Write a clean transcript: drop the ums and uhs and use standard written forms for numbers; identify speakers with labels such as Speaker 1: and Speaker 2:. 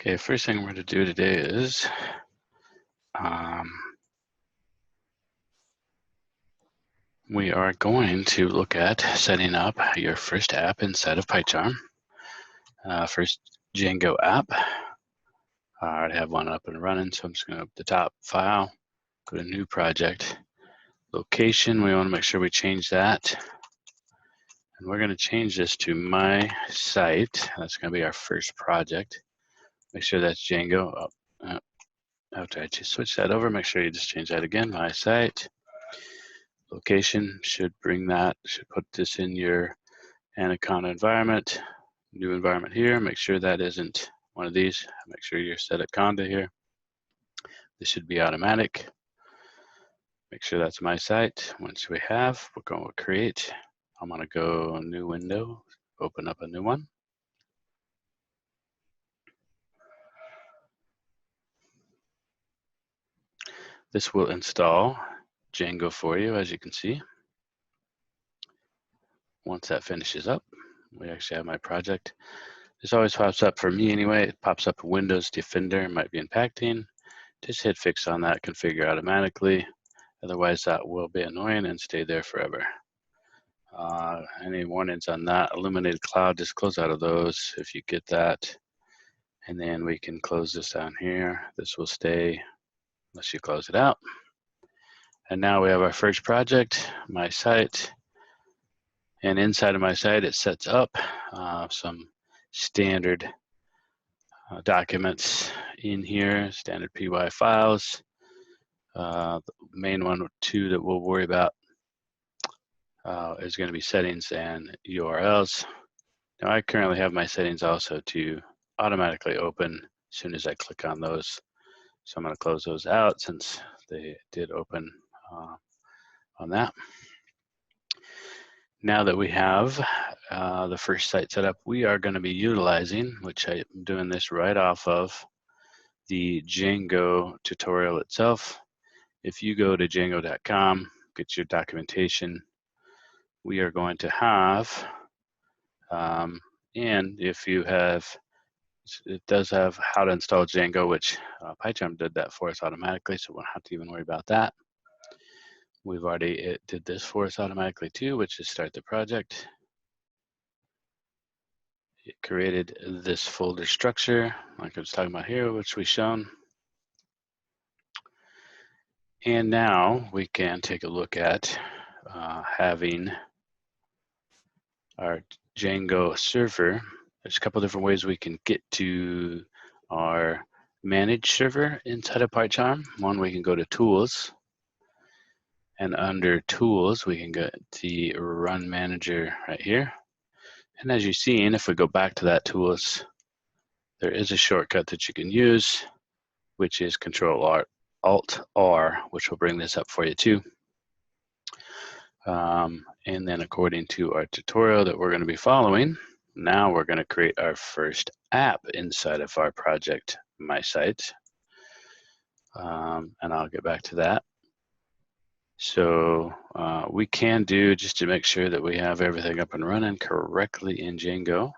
Speaker 1: Okay, first thing we're going to do today is we are going to look at setting up your first app inside of Pycharm. First Django app. I already have one up and running, so I'm just going to open the top file, go to new project. Location, we want to make sure we change that. And we're going to change this to my site. That's going to be our first project. Make sure that's Django. After I just switch that over, make sure you just change that again, my site. Location should bring that, should put this in your Anaconda environment. New environment here, make sure that isn't one of these. Make sure you're set at Conda here. This should be automatic. Make sure that's my site. Once we have, we're going to create. I'm going to go new window, open up a new one. This will install Django for you, as you can see. Once that finishes up, we actually have my project. This always pops up for me anyway. It pops up Windows Defender, might be impacting. Just hit fix on that, configure automatically. Otherwise, that will be annoying and stay there forever. Any warnings on that? Illuminated Cloud, just close out of those if you get that. And then we can close this down here. This will stay unless you close it out. And now we have our first project, my site. And inside of my site, it sets up some standard documents in here, standard PY files. The main one, two that we'll worry about is going to be settings and URLs. Now I currently have my settings also to automatically open as soon as I click on those. So I'm going to close those out since they did open on that. Now that we have the first site set up, we are going to be utilizing, which I'm doing this right off of the Django tutorial itself. If you go to django.com, get your documentation, we are going to have, and if you have, it does have how to install Django, which Pycharm did that for us automatically, so we don't have to even worry about that. We've already, it did this for us automatically too, which is start the project. It created this folder structure, like I was talking about here, which we've shown. And now we can take a look at having our Django server. There's a couple different ways we can get to our managed server inside of Pycharm. One, we can go to Tools. And under Tools, we can get the Run Manager right here. And as you've seen, if we go back to that Tools, there is a shortcut that you can use, which is Control-Alt-R, which will bring this up for you too. And then according to our tutorial that we're going to be following, now we're going to create our first app inside of our project, My Site. And I'll get back to that. So we can do, just to make sure that we have everything up and running correctly in Django,